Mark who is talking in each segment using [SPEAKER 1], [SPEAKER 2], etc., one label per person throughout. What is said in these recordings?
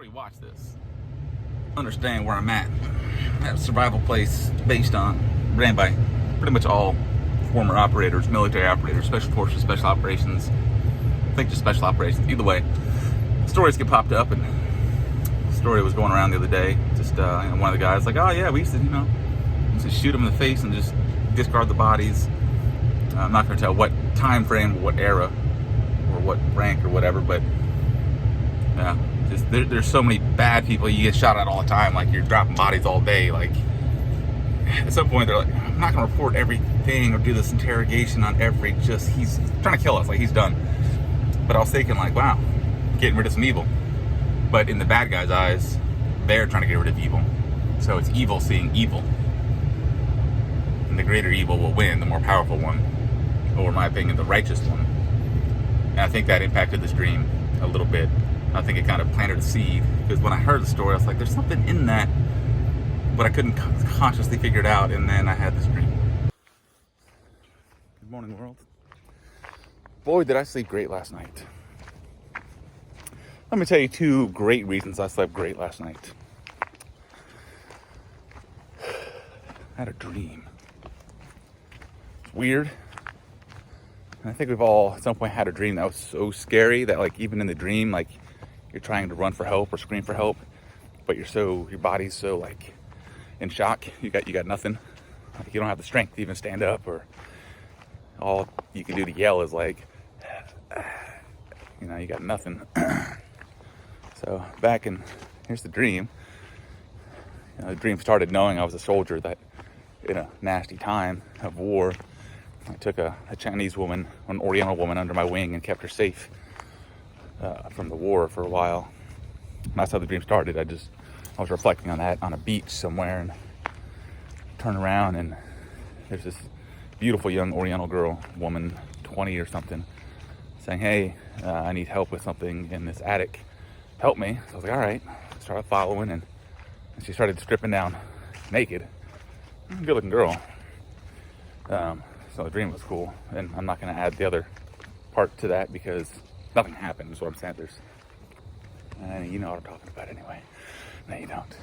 [SPEAKER 1] anybody watch this, understand where I'm at. At a survival place ran by pretty much all former operators, military operators, special forces, special operations. I think just special operations. Either way, stories get popped up, and the story was going around the other day. Just one of the guys like, oh yeah, we used to shoot them in the face and just discard the bodies. I'm not going to tell what time frame or what era or what rank or whatever, but yeah, just there's so many bad people you get shot at all the time. Like, you're dropping bodies all day. Like, at some point they're like, I'm not going to report everything or do this interrogation on he's trying to kill us. Like, he's done. But I was thinking, like, wow, getting rid of some evil. But in the bad guy's eyes, they're trying to get rid of evil. So it's evil seeing evil. And the greater evil will win, the more powerful one. Or, in my opinion, the righteous one. And I think that impacted this dream a little bit. I think it kind of planted a seed. Because when I heard the story, I was like, there's something in that. But I couldn't consciously figure it out. And then I had this dream. Good morning, world. Boy, did I sleep great last night. Let me tell you 2 great reasons I slept great last night. I had a dream. It's weird. And I think we've all at some point had a dream that was so scary that, like, even in the dream, like, you're trying to run for help or scream for help, but your body's so, like, in shock. You got nothing. Like, you don't have the strength to even stand up, or all you can do to yell is like, you got nothing. So here's the dream. The dream started knowing I was a soldier that in a nasty time of war, I took a Chinese woman, an Oriental woman, under my wing and kept her safe from the war for a while. And that's how the dream started. I was reflecting on that on a beach somewhere, and turn around, and there's this beautiful young Oriental woman, 20 or something, saying, hey, I need help with something in this attic. Help me. So I was like, all right. Started following, and she started stripping down naked. Good looking girl. So the dream was cool, and I'm not going to add the other part to that because nothing happened, is what I'm saying. You know what I'm talking about anyway. No, you don't.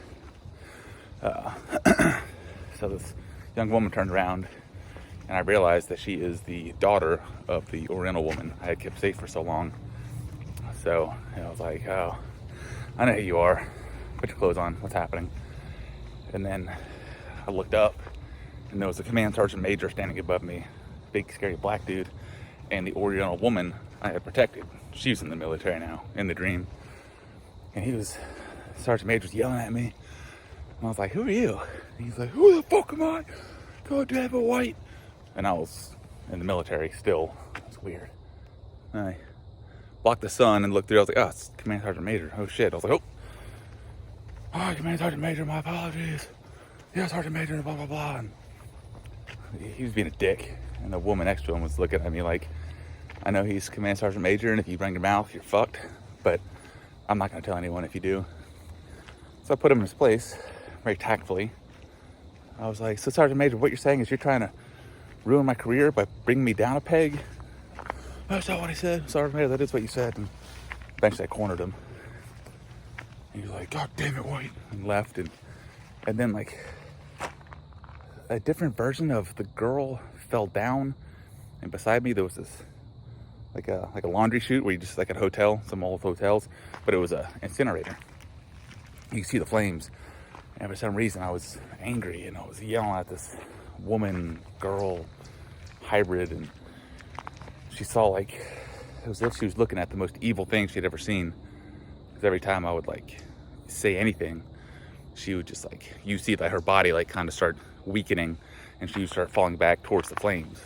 [SPEAKER 1] So this young woman turned around, and I realized that she is the daughter of the Oriental woman I had kept safe for so long. So I was like, oh, I know who you are. Put your clothes on. What's happening? And then I looked up, and there was a command sergeant major standing above me, big scary black dude, and the Oriental woman I had protected. She was in the military now, in the dream. And Sergeant Major was yelling at me. And I was like, who are you? And he's like, who the fuck am I? God damn it, white. And I was in the military still. It's weird. And I blocked the sun and looked through. I was like, oh, it's Command Sergeant Major. Oh shit. I was like, oh, Command Sergeant Major, my apologies. Yeah, Sergeant Major, blah, blah, blah. And he was being a dick. And the woman next to him was looking at me like, I know he's Command Sergeant Major, and if you bring your mouth, you're fucked. But I'm not going to tell anyone if you do. So I put him in his place, very tactfully. I was like, so Sergeant Major, what you're saying is you're trying to ruin my career by bringing me down a peg? That's not what I said. Sergeant Major, that is what you said. And eventually I cornered him. And he was like, God damn it, white. And left. And then, like, a different version of the girl fell down. And beside me, there was this, like a laundry chute where you just, like at a hotel, some old hotels, but it was a incinerator. You see the flames. And for some reason I was angry, and I was yelling at this woman, girl, hybrid, and she saw, like, it was as if she was looking at the most evil thing she'd ever seen. Because every time I would, like, say anything, she would just, like, you see that her body, like, kind of start weakening, and she would start falling back towards the flames.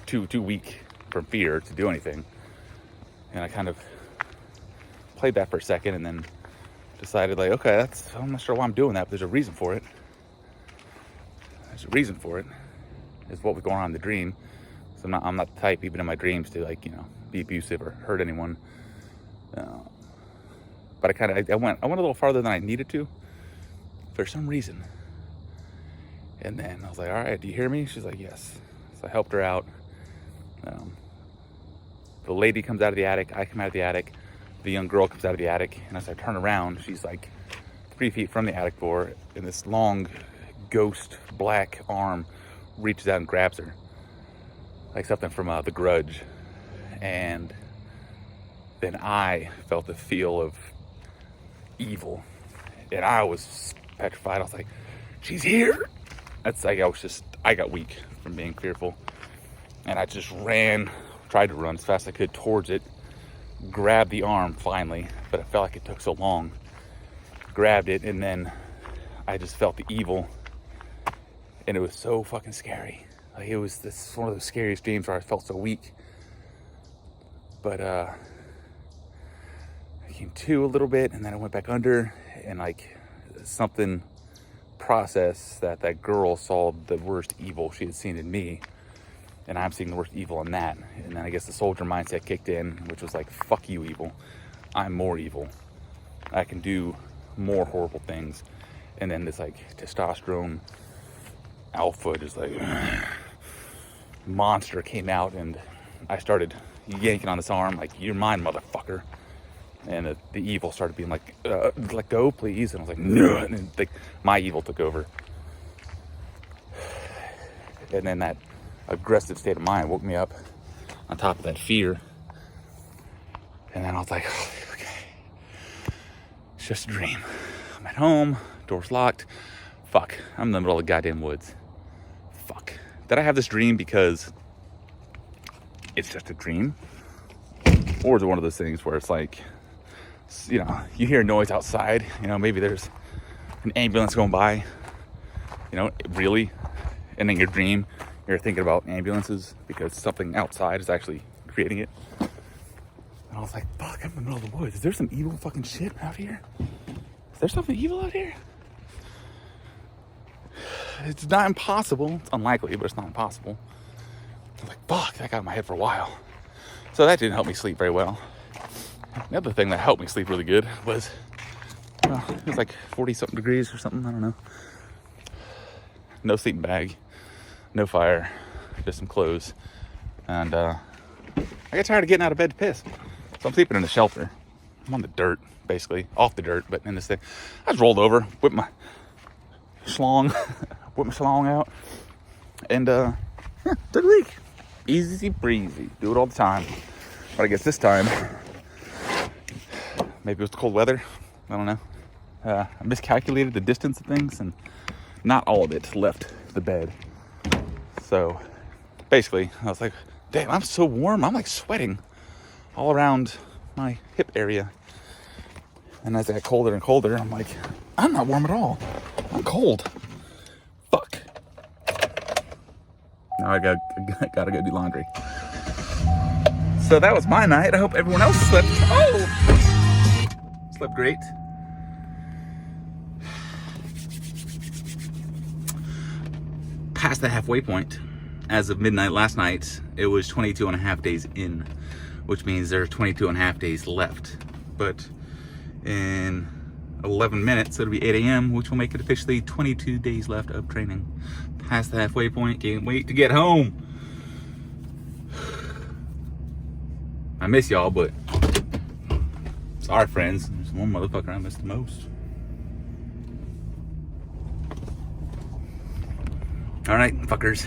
[SPEAKER 1] Too weak from fear to do anything. And I kind of played that for a second, and then decided, like, okay, I'm not sure why I'm doing that, but there's a reason for it. There's a reason for it. Is what was going on in the dream. So I'm not the type, even in my dreams, to, like, be abusive or hurt anyone. But I went a little farther than I needed to, for some reason. And then I was like, all right, do you hear me? She's like, yes. So I helped her out. The lady comes out of the attic. I come out of the attic. the young girl comes out of the attic, and as I turn around, she's like 3 feet from the attic door, and this long ghost black arm reaches out and grabs her, like something from The Grudge. And then I felt the feel of evil, and I was petrified. I was like, she's here. That's like, I got weak from being fearful, and I just tried to run as fast as I could towards it, grabbed the arm finally, but I felt like it took so long. Grabbed it, and then I just felt the evil, and it was so fucking scary. Like, it was one of the scariest dreams where I felt so weak. But I came to a little bit, and then I went back under, and like something processed that girl saw the worst evil she had seen in me, and I'm seeing the worst evil in that. And then I guess the soldier mindset kicked in, which was like, fuck you, evil. I'm more evil. I can do more horrible things. And then this like testosterone alpha, just like monster came out, and I started yanking on this arm like, you're mine, motherfucker. And the evil started being like, let go, please. And I was like, no. And then like, my evil took over. And then that aggressive state of mind woke me up on top of that fear. And then I was like, oh, okay, it's just a dream. I'm at home, door's locked. Fuck, I'm in the middle of the goddamn woods. Fuck. Did I have this dream because it's just a dream? Or is it one of those things where it's like, you know, you hear a noise outside, you know, maybe there's an ambulance going by, you know, really? And in your dream, you're thinking about ambulances because something outside is actually creating it. And I was like, fuck, I'm in the middle of the woods. Is there some evil fucking shit out here? Is there something evil out here? It's not impossible. It's unlikely, but it's not impossible. I was like, fuck, that got in my head for a while. So that didn't help me sleep very well. The other thing that helped me sleep really good was, well, it was like 40-something degrees or something, I don't know. No sleeping bag, no fire, just some clothes. And I got tired of getting out of bed to piss. So I'm sleeping in a shelter. I'm on the dirt, basically, off the dirt, but in this thing. I just rolled over, whipped my schlong out, and took a leak. Easy breezy, do it all the time. But I guess this time, maybe it was the cold weather, I don't know. I miscalculated the distance of things, and not all of it left the bed. So basically, I was like, damn, I'm so warm, I'm like sweating all around my hip area. And as it got colder and colder, I'm like, I'm not warm at all, I'm cold. Fuck. Now I gotta go do laundry. So that was my night. I hope everyone else slept great. Past the halfway point. As of midnight last night, it was 22 and a half days in, which means there are 22 and a half days left. But in 11 minutes, it'll be 8 a.m., which will make it officially 22 days left of training. Past the halfway point, can't wait to get home. I miss y'all, but sorry, friends. There's one motherfucker I miss the most. All right, fuckers.